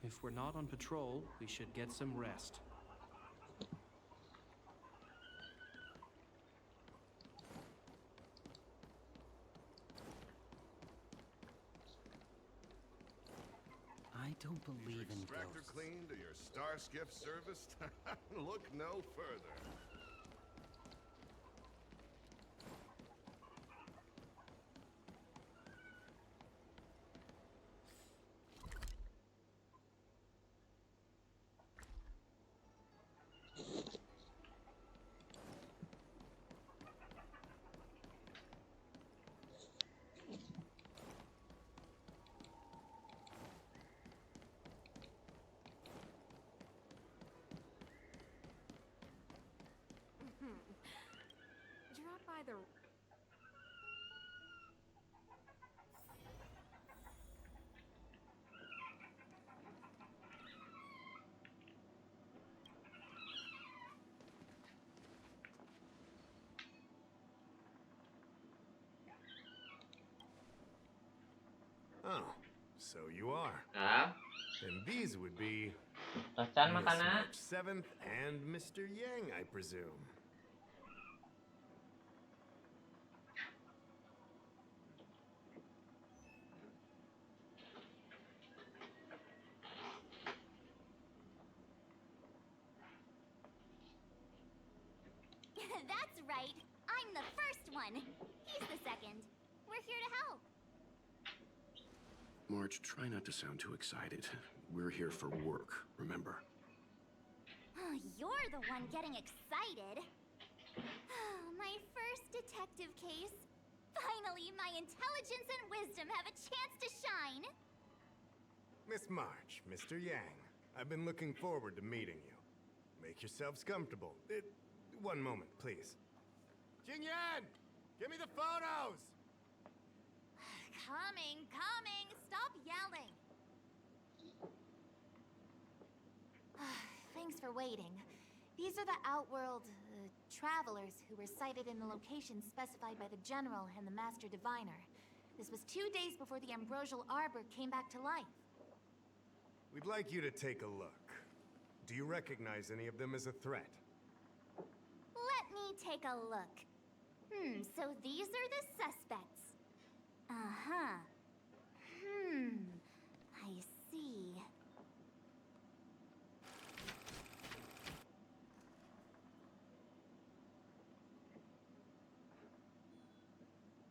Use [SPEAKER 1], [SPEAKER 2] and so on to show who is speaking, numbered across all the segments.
[SPEAKER 1] If we're not on patrol, we should get some rest. I don't believe in
[SPEAKER 2] Extractor
[SPEAKER 1] ghosts.
[SPEAKER 2] cleaned or your star skiff serviced? Look no further.
[SPEAKER 3] Drop by the...
[SPEAKER 2] Oh, so you are.
[SPEAKER 4] Ah,
[SPEAKER 2] And these would be
[SPEAKER 4] Tosan
[SPEAKER 2] Miss
[SPEAKER 4] makan na.
[SPEAKER 2] March 7th and Mr. Yang, I presume.
[SPEAKER 5] That's right. I'm the first one. He's the second. We're here to help.
[SPEAKER 6] March, try not to sound too excited. We're here for work, remember?
[SPEAKER 5] You're the one getting excited. My first detective case. Finally, my intelligence and wisdom have a chance to shine.
[SPEAKER 2] Miss March, Mr. Yang, I've been looking forward to meeting you. Make yourselves comfortable. One moment, please. Jinyan! Give me the photos!
[SPEAKER 5] Coming, coming. Stop yelling. Thanks for waiting. These are the Outworld travelers who were sighted in the location specified by the General and the Master Diviner. This was 2 days before the Ambrosial Arbor came back to life.
[SPEAKER 2] We'd like you to take a look. Do you recognize any of them as a threat?
[SPEAKER 5] Let me take a look. So these are the suspects. Uh-huh. I see.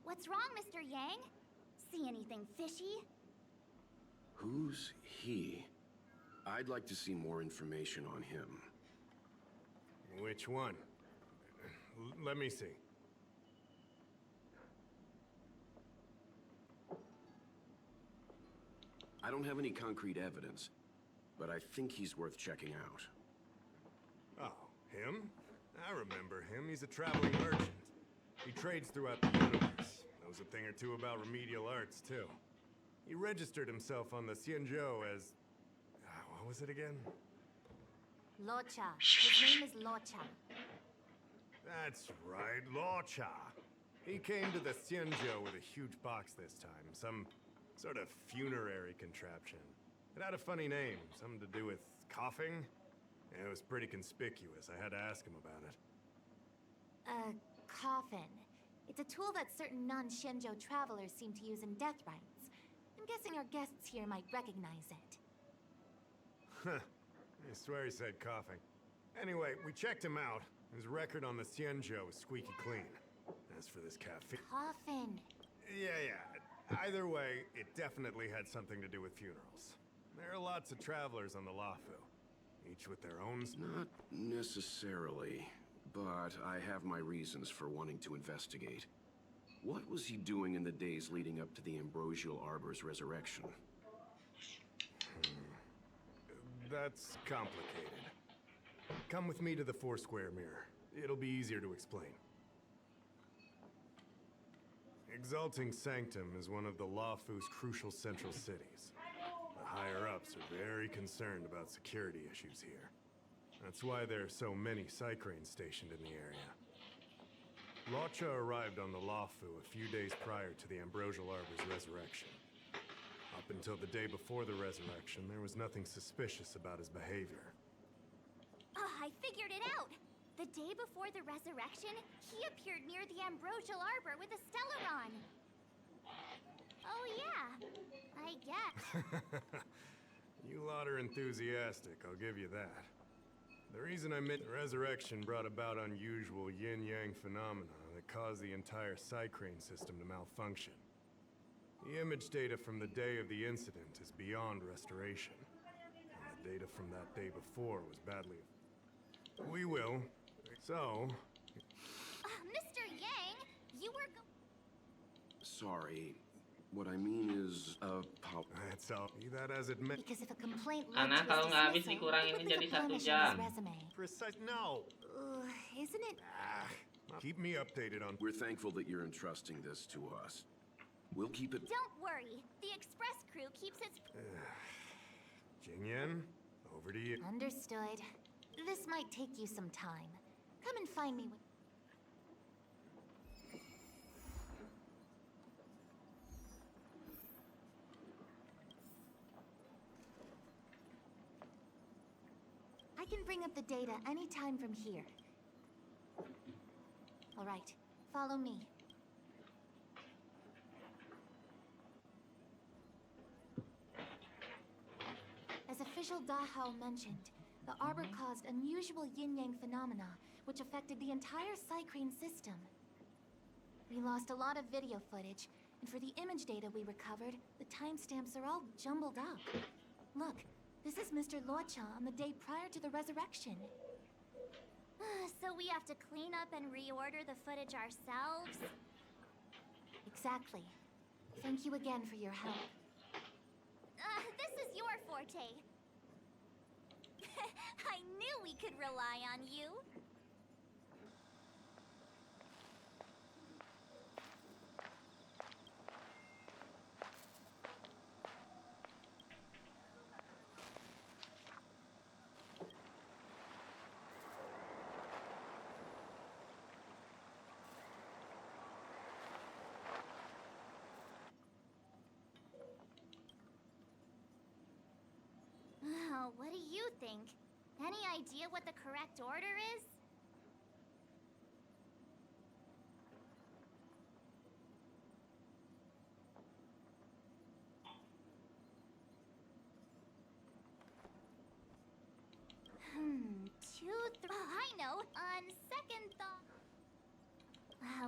[SPEAKER 5] What's wrong, Mr. Yang? See anything fishy?
[SPEAKER 6] Who's he? I'd like to see more information on him.
[SPEAKER 2] Which one? Let me see.
[SPEAKER 6] I don't have any concrete evidence, but I think he's worth checking out.
[SPEAKER 2] Oh, him? I remember him. He's a traveling merchant. He trades throughout the universe. Knows a thing or two about remedial arts, too. He registered himself on the Xianzhou as... what was it again?
[SPEAKER 5] Locha. His name is Locha.
[SPEAKER 2] That's right, Locha. He came to the Xianzhou with a huge box this time. Some sort of funerary contraption. It had a funny name, something to do with coughing. It was pretty conspicuous. I had to ask him about it.
[SPEAKER 5] A coffin. It's a tool that certain non-Shenzhou travelers seem to use in death rites. I'm guessing our guests here might recognize it.
[SPEAKER 2] Huh. I swear he said coughing. Anyway, we checked him out. His record on the Xianzhou is squeaky clean. As for this cafe...
[SPEAKER 5] Coffin.
[SPEAKER 2] Yeah. Either way, it definitely had something to do with funerals. There are lots of travelers on the Lafu, each with their own...
[SPEAKER 6] Not necessarily, but I have my reasons for wanting to investigate. What was he doing in the days leading up to the Ambrosial Arbor's resurrection?
[SPEAKER 2] That's complicated. Come with me to the Four-Square Mirror. It'll be easier to explain. Exalting Sanctum is one of the Lafu's crucial central cities. The higher-ups are very concerned about security issues here. That's why there are so many Psycranes stationed in the area. Locha arrived on the Lafu a few days prior to the Ambrosial Arbor's resurrection. Up until the day before the resurrection, there was nothing suspicious about his behavior.
[SPEAKER 3] Oh, I figured it out! The day before the resurrection, he appeared near the Ambrosial Arbor with a Stellaron. Oh yeah, I guess.
[SPEAKER 2] You lot are enthusiastic, I'll give you that. The reason I meant the resurrection brought about unusual yin-yang phenomena that caused the entire Psycrane system to malfunction. The image data from the day of the incident is beyond restoration. And the data from that day before was badly... We will. So...
[SPEAKER 3] Mr. Yang, you were
[SPEAKER 6] Sorry. What I mean is,
[SPEAKER 2] That's all. Be that as it may...
[SPEAKER 5] Because if a complaint led
[SPEAKER 4] Karena
[SPEAKER 5] to
[SPEAKER 4] kalau
[SPEAKER 5] his
[SPEAKER 4] nggak habis
[SPEAKER 5] dismissal,
[SPEAKER 4] dikurangin
[SPEAKER 5] it would
[SPEAKER 4] jadi
[SPEAKER 5] leave a
[SPEAKER 4] 1
[SPEAKER 5] blemish on
[SPEAKER 4] jam.
[SPEAKER 5] his resume.
[SPEAKER 2] Precise... No!
[SPEAKER 5] Isn't it?
[SPEAKER 2] Keep me updated on...
[SPEAKER 6] we're thankful that you're entrusting this to us. We'll keep it...
[SPEAKER 3] Don't worry. The express crew keeps its...
[SPEAKER 2] Jingyan, over to you.
[SPEAKER 5] Understood. This might take you some time. Come and find me when... I can bring up the data anytime from here. All right, follow me. As official Dahao mentioned, the Arbor caused unusual yin-yang phenomena, which affected the entire Psycrane system. We lost a lot of video footage, and for the image data we recovered, the timestamps are all jumbled up. Look, this is Mr. Luocha on the day prior to the resurrection.
[SPEAKER 3] So we have to clean up and reorder the footage ourselves?
[SPEAKER 5] Exactly. Thank you again for your help.
[SPEAKER 3] This is your forte. I knew we could rely on you. What do you think? Any idea what the correct order is? Oh, I know. On second thought...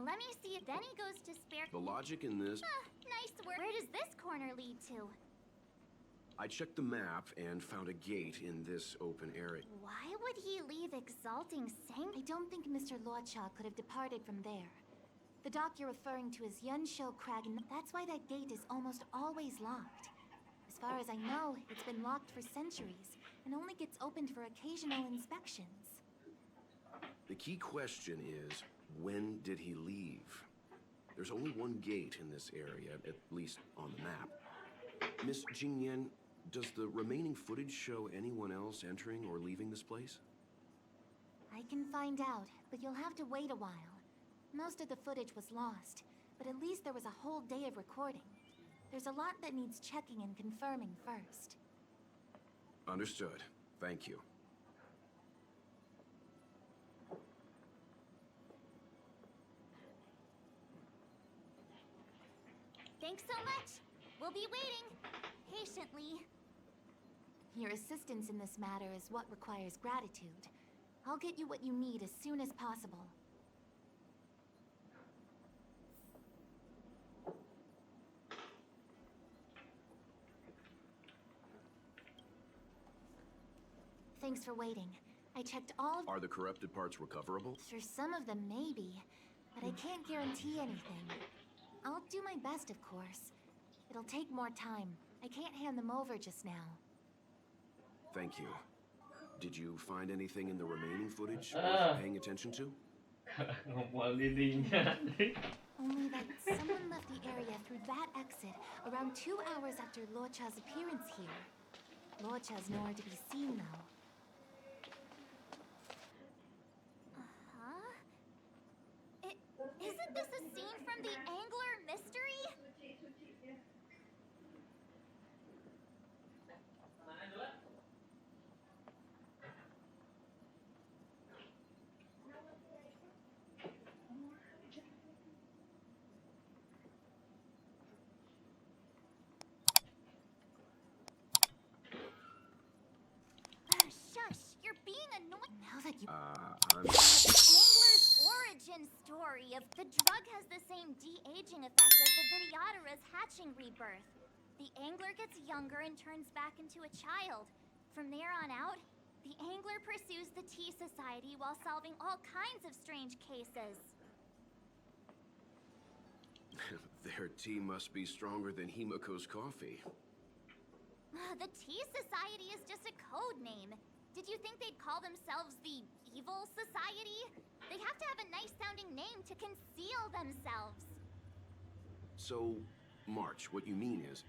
[SPEAKER 3] let me see. Then he goes to spare...
[SPEAKER 6] The logic in this...
[SPEAKER 3] Nice work. Where does this corner lead to?
[SPEAKER 6] I checked the map and found a gate in this open area.
[SPEAKER 3] Why would he leave Exalting Sang?
[SPEAKER 5] I don't think Mr. Luocha could have departed from there. The dock you're referring to is Yunsho Crag, and that's why that gate is almost always locked. As far as I know, it's been locked for centuries, and only gets opened for occasional inspections.
[SPEAKER 6] The key question is, when did he leave? There's only one gate in this area, at least on the map. Miss Jingyan, does the remaining footage show anyone else entering or leaving this place?
[SPEAKER 5] I can find out, but you'll have to wait a while. Most of the footage was lost, but at least there was a whole day of recording. There's a lot that needs checking and confirming first.
[SPEAKER 6] Understood. Thank you.
[SPEAKER 3] Thanks so much. We'll be waiting. Patiently.
[SPEAKER 5] Your assistance in this matter is what requires gratitude. I'll get you what you need as soon as possible. Thanks for waiting. I checked all of...
[SPEAKER 6] Are the corrupted parts recoverable?
[SPEAKER 5] For some of them, maybe. But I can't guarantee anything. I'll do my best, of course. It'll take more time. I can't hand them over just now.
[SPEAKER 6] Thank you. Did you find anything in the remaining footage worth paying attention to?
[SPEAKER 4] Ngomong dirinya.
[SPEAKER 5] Only that someone left the area through that exit around 2 hours after Luocha's appearance here. Luocha's nowhere to be seen, though.
[SPEAKER 3] Isn't this a scene from the Angler Mystery?
[SPEAKER 6] I'm...
[SPEAKER 3] Angler's origin story of the drug has the same de-aging effect as the Videodara's hatching rebirth. The angler gets younger and turns back into a child. From there on out, the angler pursues the Tea Society while solving all kinds of strange cases.
[SPEAKER 6] Their tea must be stronger than Himiko's coffee.
[SPEAKER 3] The Tea Society is just a code name. Did you think they'd call themselves the Evil Society? They have to have a nice-sounding name to conceal themselves.
[SPEAKER 6] So, March, what you mean is,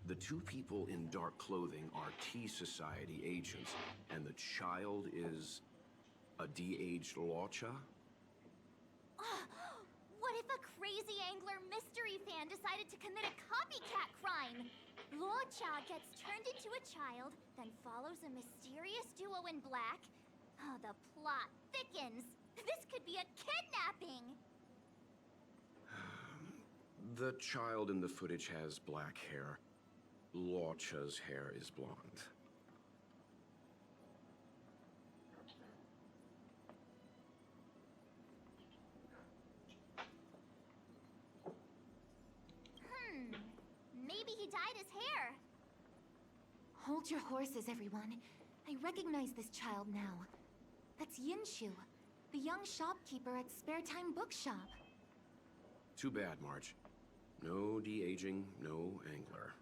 [SPEAKER 6] the two people in dark clothing are Tea Society agents, and the child is a de-aged Locha?
[SPEAKER 3] What if a crazy angler mystery fan decided to commit a copycat crime? Locha gets turned into a child, then follows a mysterious duo in black. Oh, the plot thickens. This could be a kidnapping!
[SPEAKER 6] The child in the footage has black hair. Locha's hair is blonde.
[SPEAKER 3] Maybe he dyed his hair.
[SPEAKER 5] Hold your horses, everyone. I recognize this child now. That's Yinshu, the young shopkeeper at Spare Time Bookshop.
[SPEAKER 6] Too bad, Marge. No de-aging, no angler.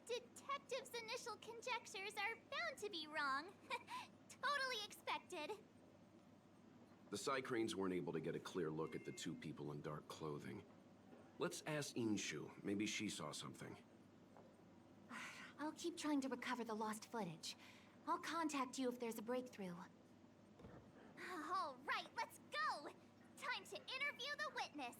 [SPEAKER 3] Detective's initial conjectures are bound to be wrong. Totally expected.
[SPEAKER 6] The Psycranes weren't able to get a clear look at the two people in dark clothing. Let's ask Inshu. Maybe she saw something.
[SPEAKER 5] I'll keep trying to recover the lost footage. I'll contact you if there's a breakthrough.
[SPEAKER 3] All right, let's go! Time to interview the witness.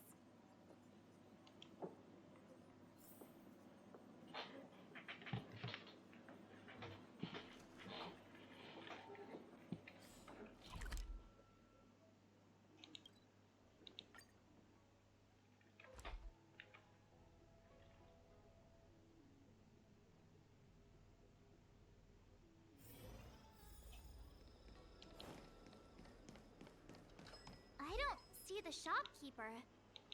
[SPEAKER 3] See the shopkeeper.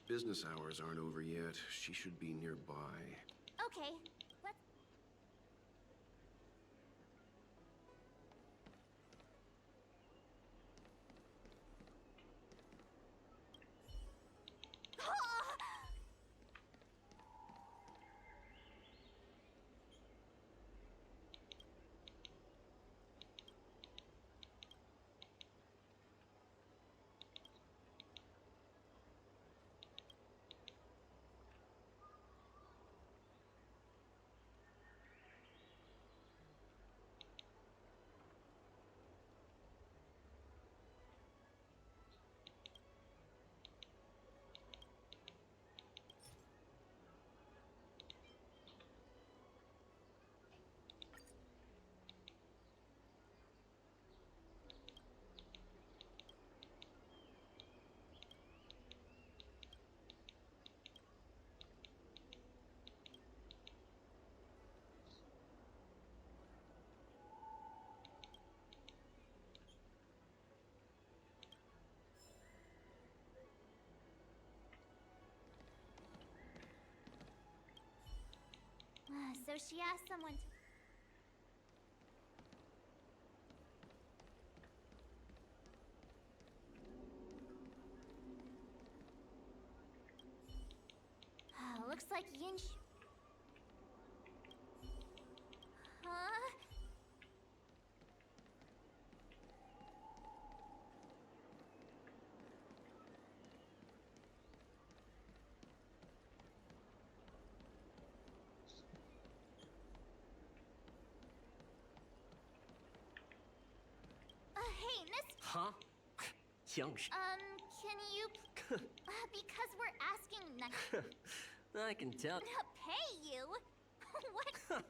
[SPEAKER 6] Business hours aren't over yet. She should be nearby.
[SPEAKER 3] Okay, let's... So she asked someone to... Looks like Yinsh... Huh? Hey, miss...
[SPEAKER 1] Huh? Young
[SPEAKER 3] can you... because we're asking...
[SPEAKER 1] I can tell.
[SPEAKER 3] Pay you? What?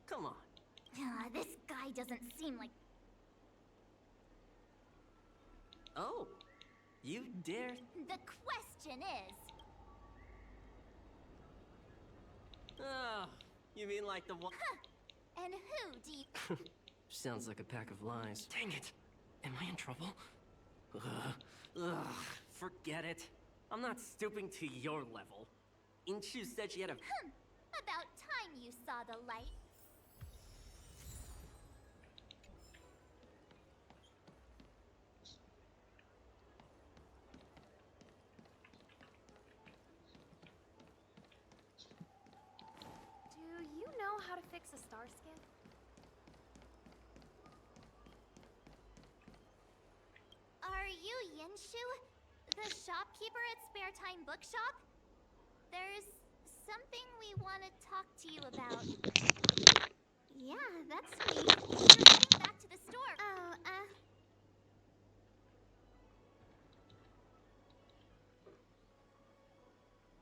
[SPEAKER 1] Come on.
[SPEAKER 3] This guy doesn't seem like...
[SPEAKER 1] Oh, you dare?
[SPEAKER 3] The question is,
[SPEAKER 1] Oh, you mean like the one?
[SPEAKER 3] And who do you...
[SPEAKER 1] Sounds like a pack of lies. Dang it! Am I in trouble? Ugh, forget it. I'm not stooping to your level. Inchu said she had a...
[SPEAKER 3] About time you saw the light.
[SPEAKER 7] Do you know how to fix a star skin?
[SPEAKER 3] Are you Yinshu? The shopkeeper at Spare Time Bookshop? There's something we want to talk to you about. Yeah, that's me. We're heading back to the store. Oh,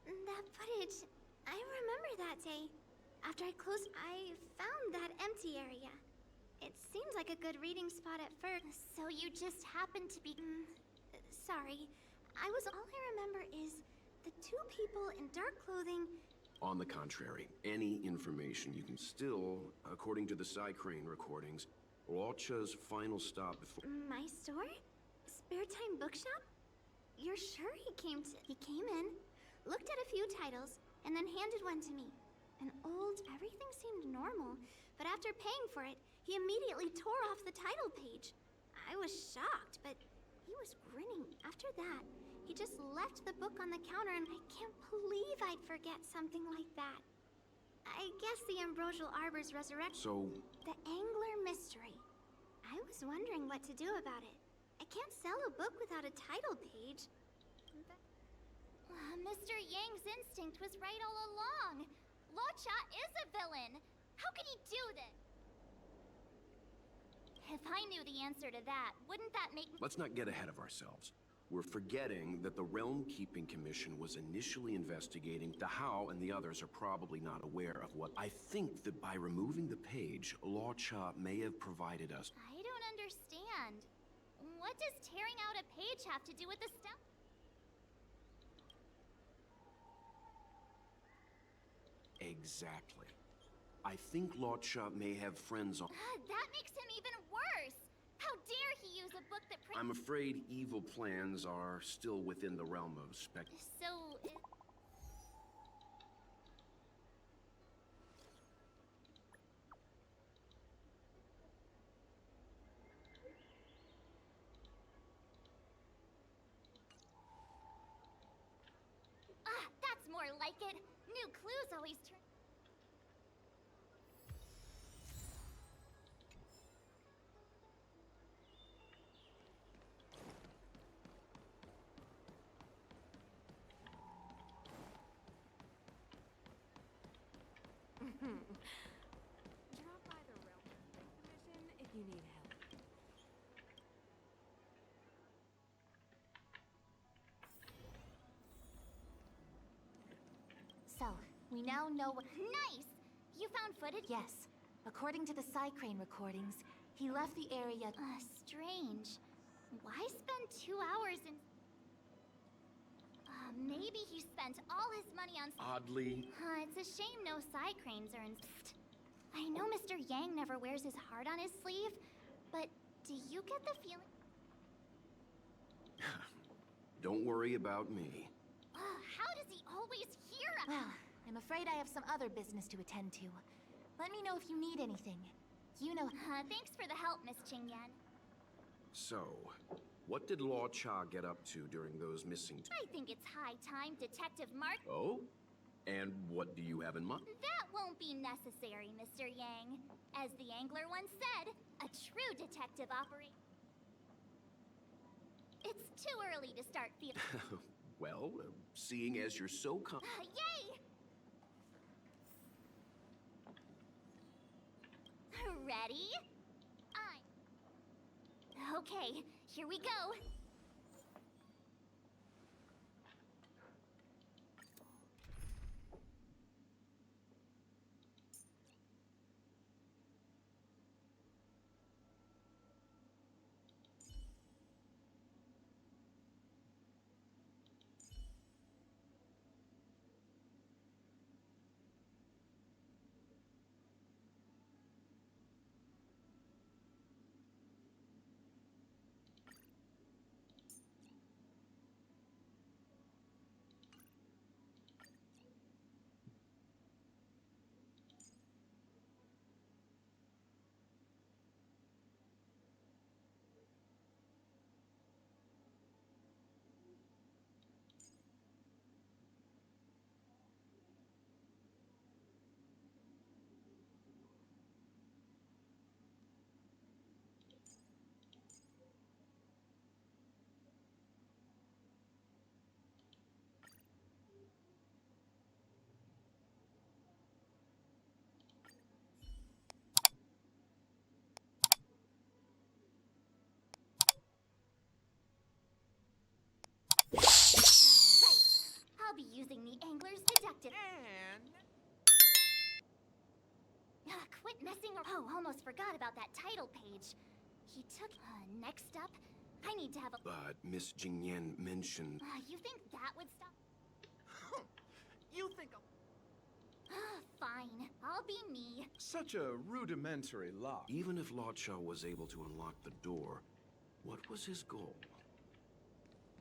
[SPEAKER 3] that footage. I remember that day. After I closed, I found that empty area. It seems like a good reading spot at first. So you just happened to be... sorry. All I remember is the two people in dark clothing...
[SPEAKER 6] On the contrary, any information you can still, according to the Crane recordings, Luocha's final stop before...
[SPEAKER 3] My store? Spare Time Bookshop? You're sure he came in, looked at a few titles, and then handed one to me. Everything seemed normal, but after paying for it, he immediately tore off the title page. I was shocked, but he was grinning. After that, he just left the book on the counter, and I can't believe I'd forget something like that. I guess the Ambrosial Arbor's resurrection...
[SPEAKER 6] So...
[SPEAKER 3] The Angler Mystery. I was wondering what to do about it. I can't sell a book without a title page. Mr. Yang's instinct was right all along. Luocha is a villain. How could he do this? If I knew the answer to that, wouldn't that make...
[SPEAKER 6] Let's not get ahead of ourselves. We're forgetting that the Realm Keeping Commission was initially investigating the How, and the others are probably not aware of what. I think that by removing the page, Luocha may have provided us...
[SPEAKER 3] I don't understand. What does tearing out a page have to do with the stuff?
[SPEAKER 6] Exactly. I think Luocha may have friends on...
[SPEAKER 3] That makes him even worse! How dare he use a book that...
[SPEAKER 6] I'm afraid evil plans are still within the realm of spec...
[SPEAKER 3] So... that's more like it. New clues always turn...
[SPEAKER 7] Drop by the Realm Commission if you need help.
[SPEAKER 5] So, we now know what...
[SPEAKER 3] Nice! You found footage?
[SPEAKER 5] Yes. According to the Crane recordings, he left the area...
[SPEAKER 3] Strange. Why spend 2 hours in... maybe he spent all his money on...
[SPEAKER 6] Oddly...
[SPEAKER 3] It's a shame no Cranes are in... I know Mr. Yang never wears his heart on his sleeve, but do you get the feeling...
[SPEAKER 6] Don't worry about me.
[SPEAKER 3] How does he always hear us?
[SPEAKER 5] Well, I'm afraid I have some other business to attend to. Let me know if you need anything. You know...
[SPEAKER 3] Thanks for the help, Miss Qingyan.
[SPEAKER 6] So, what did Luocha get up to during those missing...
[SPEAKER 3] I think it's high time Detective Mark...
[SPEAKER 6] Oh? And what do you have in mind?
[SPEAKER 3] That won't be necessary, Mr. Yang. As the Angler once said, a true detective operates... It's too early to start feeling...
[SPEAKER 6] Well, seeing as you're so
[SPEAKER 3] Yay! Ready? Okay, here we go. sitting. Oh, almost forgot about that title page. He took. Next up, I need to have a.
[SPEAKER 6] But Miss Jingyan mentioned...
[SPEAKER 3] You think that would stop?
[SPEAKER 8] You think
[SPEAKER 3] Fine, I'll be me.
[SPEAKER 8] such a rudimentary lock.
[SPEAKER 6] Even if Lotcha was able to unlock the door, what was his goal?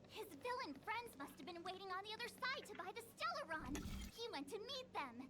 [SPEAKER 3] His villain friends must have been waiting on the other side to buy the Stellaron. He went to meet them.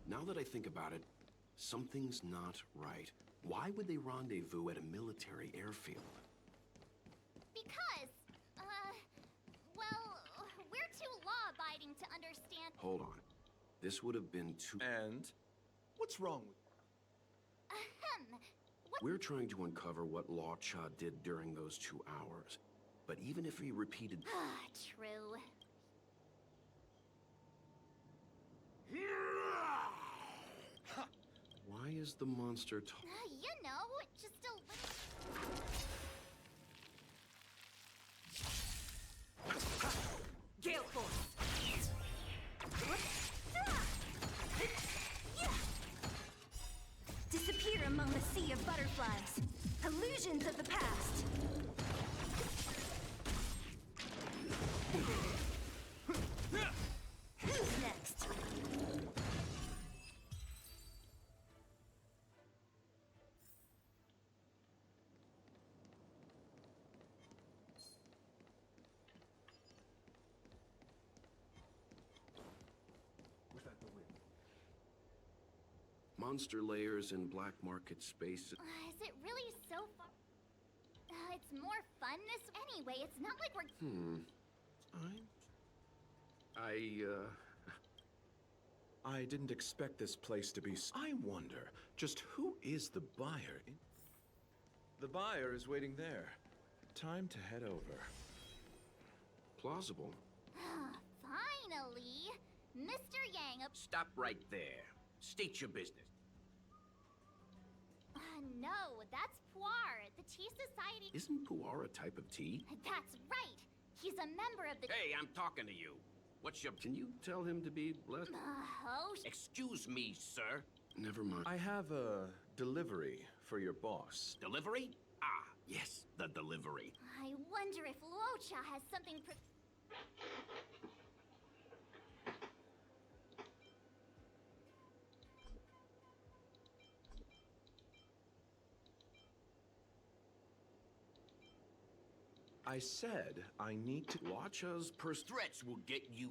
[SPEAKER 6] Now that I think about it, something's not right. Why would they rendezvous at a military airfield?
[SPEAKER 3] Because, well, we're too law-abiding to understand.
[SPEAKER 6] Hold on. This would have been too...
[SPEAKER 8] And what's wrong with
[SPEAKER 3] Ahem. What?
[SPEAKER 6] We're trying to uncover what Lotcha did during those 2 hours. But even if he repeated...
[SPEAKER 3] True.
[SPEAKER 6] Why is the monster
[SPEAKER 3] You know, just a little.
[SPEAKER 7] Gale Force! Disappear among the sea of butterflies. Illusions of the past. Who's next?
[SPEAKER 6] monster layers in black market spaces?
[SPEAKER 3] Is it really so far? It's more fun this anyway. It's not like we're.
[SPEAKER 8] I didn't expect this place to be I wonder, just who is the buyer? The buyer is waiting there. Time to head over.
[SPEAKER 6] Plausible.
[SPEAKER 3] Finally, Mr. Yang.
[SPEAKER 9] Stop right there. State your business.
[SPEAKER 3] No, that's Puar, the Tea Society.
[SPEAKER 6] Isn't pu'er a type of tea?
[SPEAKER 3] That's right. He's a member of the.
[SPEAKER 9] Hey, I'm talking to you. What's your...
[SPEAKER 6] Can you tell him to be less...
[SPEAKER 9] Excuse me, sir.
[SPEAKER 6] Never mind.
[SPEAKER 8] I have a delivery for your boss.
[SPEAKER 9] Delivery? Ah, yes, the delivery.
[SPEAKER 3] I wonder if Luocha has something.
[SPEAKER 8] I said I need to...
[SPEAKER 6] Luocha's
[SPEAKER 9] Threats will get you...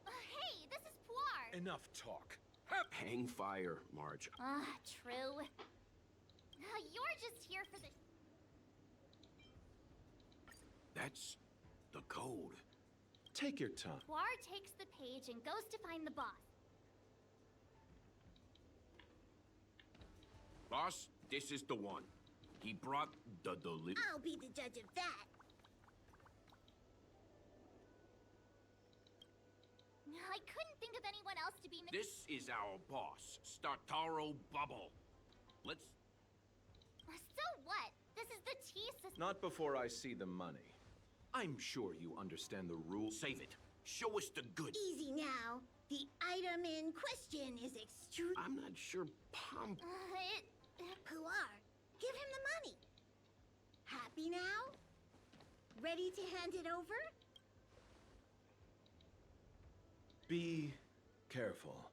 [SPEAKER 3] Hey, this is Puar.
[SPEAKER 8] Enough talk.
[SPEAKER 6] Hang fire, Marge.
[SPEAKER 3] True. You're just here for the.
[SPEAKER 6] That's the code.
[SPEAKER 8] Take your time.
[SPEAKER 3] Puar takes the page and goes to find the boss.
[SPEAKER 9] Boss, this is the one. He brought the delivery.
[SPEAKER 10] I'll be the judge of that.
[SPEAKER 3] I couldn't think of anyone else to be.
[SPEAKER 9] This is our boss, Startaro Bubble. Let's...
[SPEAKER 3] So what? This is the tea system.
[SPEAKER 8] Not before I see the money. I'm sure you understand the rules.
[SPEAKER 9] Save it. Show us the good.
[SPEAKER 10] Easy now. The item in question is
[SPEAKER 6] I'm not sure Pom...
[SPEAKER 10] Puar, give him the money. Happy now? Ready to hand it over?
[SPEAKER 8] Be careful.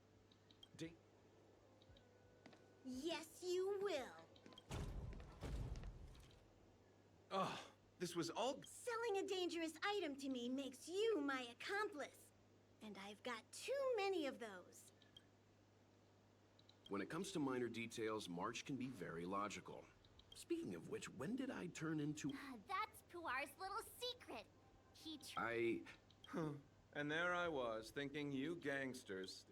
[SPEAKER 10] Yes, you will.
[SPEAKER 8] Oh, this was all...
[SPEAKER 10] Selling a dangerous item to me makes you my accomplice. And I've got too many of those.
[SPEAKER 6] When it comes to minor details, March can be very logical. Speaking of which, when did I turn into...
[SPEAKER 3] That's Puar's little secret. He
[SPEAKER 8] And there I was, thinking you gangsters...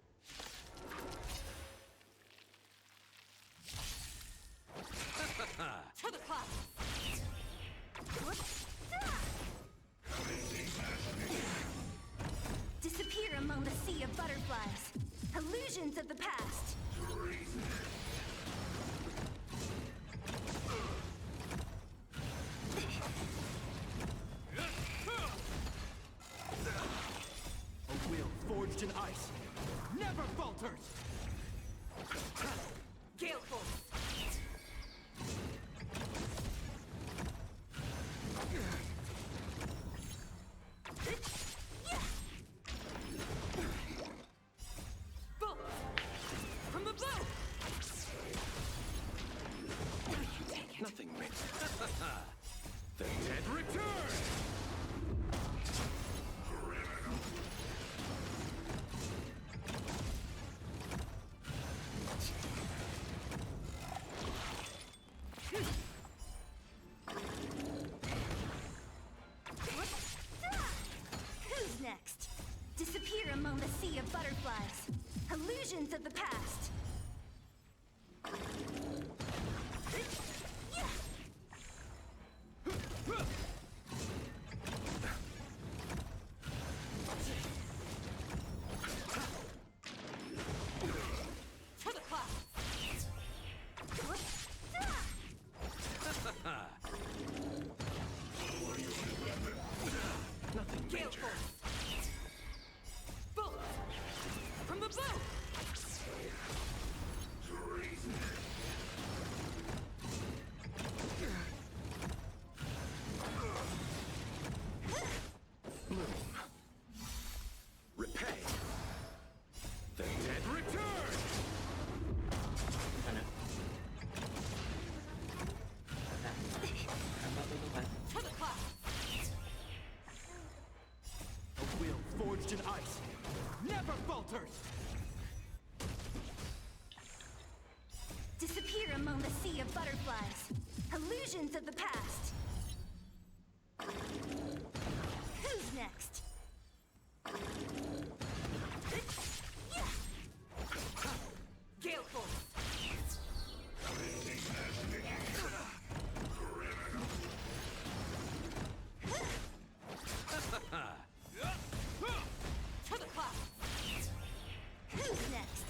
[SPEAKER 7] To the closet! Disappear among the sea of butterflies. Illusions of the past.
[SPEAKER 1] A will forged in ice never falters!
[SPEAKER 7] Gale Force! Bolt! From the bow!
[SPEAKER 8] Nothing makes... The dead return!
[SPEAKER 7] Who's next? Disappear among the sea of butterflies. Illusions of the past. To the closet.
[SPEAKER 8] Nothing
[SPEAKER 7] Gale
[SPEAKER 8] major.
[SPEAKER 7] Force. Bolt! From the bow!
[SPEAKER 8] Bloom. Repay. The dead return!
[SPEAKER 4] Sana. Apa tuh kan?
[SPEAKER 7] To the closet.
[SPEAKER 1] A will forged in ice never falters!
[SPEAKER 7] Disappear among the sea of butterflies. Illusions of the past. Who's next? Gale Force. To the closet. Who's next?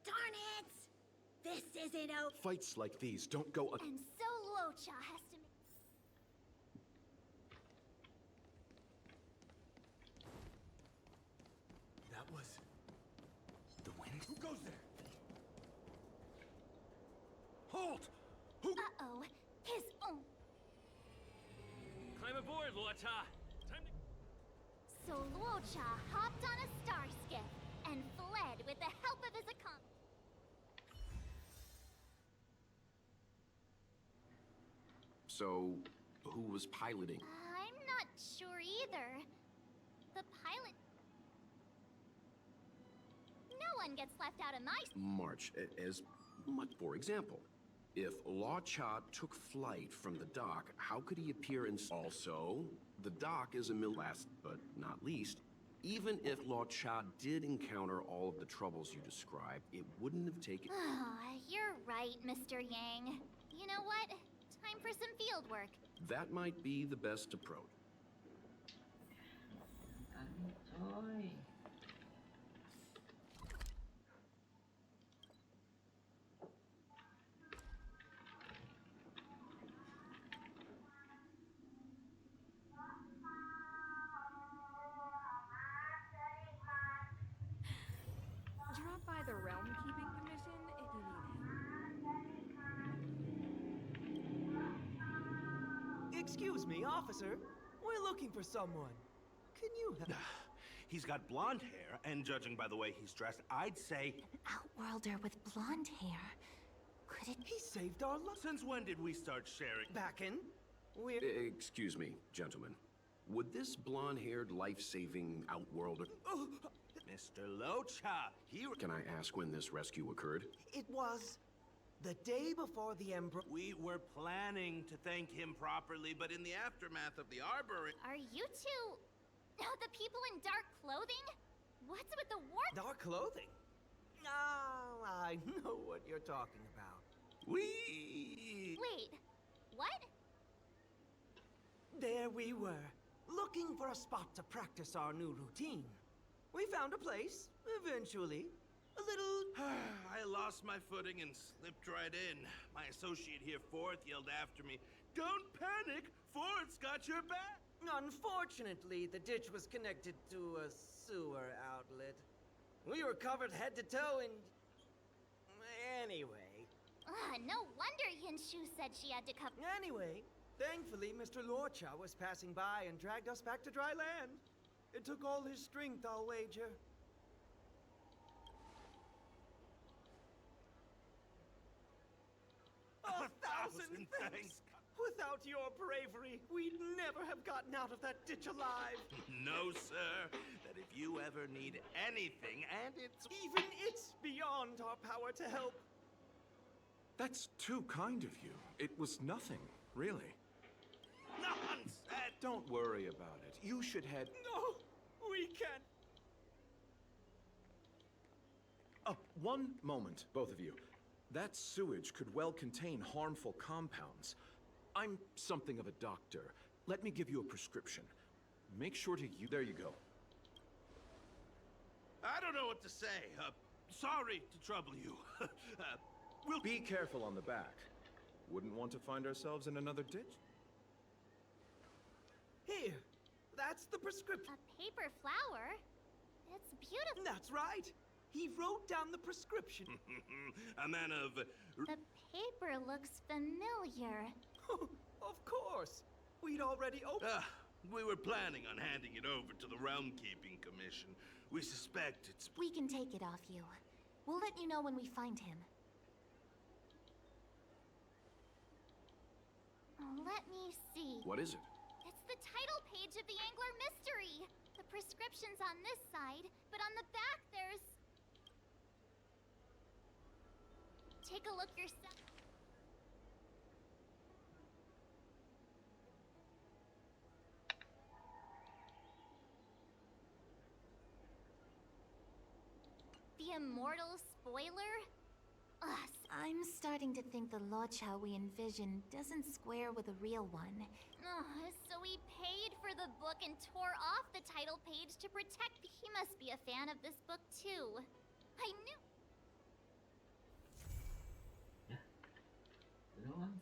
[SPEAKER 10] Darn it! This isn't over.
[SPEAKER 8] Fights like these don't go...
[SPEAKER 3] and so Locha has to make.
[SPEAKER 1] That was... the wind? Who goes there? Halt! Who...
[SPEAKER 3] Uh-oh. His own.
[SPEAKER 1] Climb aboard, Luota! Time to...
[SPEAKER 3] So Luocha hopped on a star skiff and fled with the help of his accomplice.
[SPEAKER 6] So, who was piloting?
[SPEAKER 3] I'm not sure either. The pilot... No one gets left out of my...
[SPEAKER 6] March, as much. For example, if Law Cha took flight from the dock, how could he appear in... Also, the dock is a last but not least, even if Law Cha did encounter all of the troubles you described, it wouldn't have taken...
[SPEAKER 3] You're right, Mr. Yang. You know what? Time for some field work.
[SPEAKER 6] That might be the best approach.
[SPEAKER 4] Coy.
[SPEAKER 11] Drop by the Realm Keeping Commission if you need help.
[SPEAKER 12] Excuse me, officer. We're looking for someone. Can you help?
[SPEAKER 13] He's got blonde hair, and judging by the way he's dressed, I'd say...
[SPEAKER 5] Outworlder with blonde hair. Could it...
[SPEAKER 12] He saved our lives.
[SPEAKER 9] Since when did we start sharing?
[SPEAKER 12] Back in? We're...
[SPEAKER 6] Excuse me, gentlemen. Would this blonde-haired, life-saving outworlder...
[SPEAKER 9] Mr. Locha,
[SPEAKER 6] Can I ask when this rescue occurred?
[SPEAKER 12] It was the day before the
[SPEAKER 9] We were planning to thank him properly, but in the aftermath of the Arbor...
[SPEAKER 3] Are you two... the people in dark clothing? What's with the war...
[SPEAKER 12] Dark clothing? Oh, I know what you're talking about.
[SPEAKER 9] We...
[SPEAKER 3] Wait, what?
[SPEAKER 12] There we were, looking for a spot to practice our new routine. We found a place, eventually. A little...
[SPEAKER 9] I lost my footing and slipped right in. My associate here, Fourth, yelled after me, "Don't panic! Fourth's got your back!"
[SPEAKER 12] Unfortunately, the ditch was connected to a sewer outlet. We were covered head to toe in... Anyway.
[SPEAKER 3] No wonder Yinshu said she had to cover...
[SPEAKER 12] Anyway, thankfully, Mr. Lorcha was passing by and dragged us back to dry land. It took all his strength, I'll wager. A thousand thanks! Without your bravery, we'd never have gotten out of that ditch alive.
[SPEAKER 9] No, sir. That if you ever need anything, and it's...
[SPEAKER 12] Even it's beyond our power to help.
[SPEAKER 8] That's too kind of you. It was nothing, really.
[SPEAKER 9] Nonsense!
[SPEAKER 8] Don't worry about it. You should head...
[SPEAKER 12] No, we can't.
[SPEAKER 8] Oh, one moment, both of you. That sewage could well contain harmful compounds. I'm something of a doctor. Let me give you a prescription. Make sure to use... There you go.
[SPEAKER 9] I don't know what to say. Sorry to trouble you. We'll...
[SPEAKER 8] Be careful on the back. Wouldn't want to find ourselves in another ditch?
[SPEAKER 12] Here, that's the prescription.
[SPEAKER 3] A paper flower? It's beautiful.
[SPEAKER 12] That's right. He wrote down the prescription.
[SPEAKER 9] A man of...
[SPEAKER 3] The paper looks familiar.
[SPEAKER 12] Of course. We'd already opened...
[SPEAKER 9] we were planning on handing it over to the Realm Keeping Commission. We suspect it's...
[SPEAKER 5] We can take it off you. We'll let you know when we find him.
[SPEAKER 3] Let me see.
[SPEAKER 6] What is it?
[SPEAKER 3] It's the title page of the Angler Mystery. The prescription's on this side, but on the back there's... Take a look yourself. The Immortal Spoiler? Us.
[SPEAKER 5] I'm starting to think the Locha we envisioned doesn't square with the real one.
[SPEAKER 3] So he paid for the book and tore off the title page to protect... He must be a fan of this book, too. I knew...
[SPEAKER 4] Belum.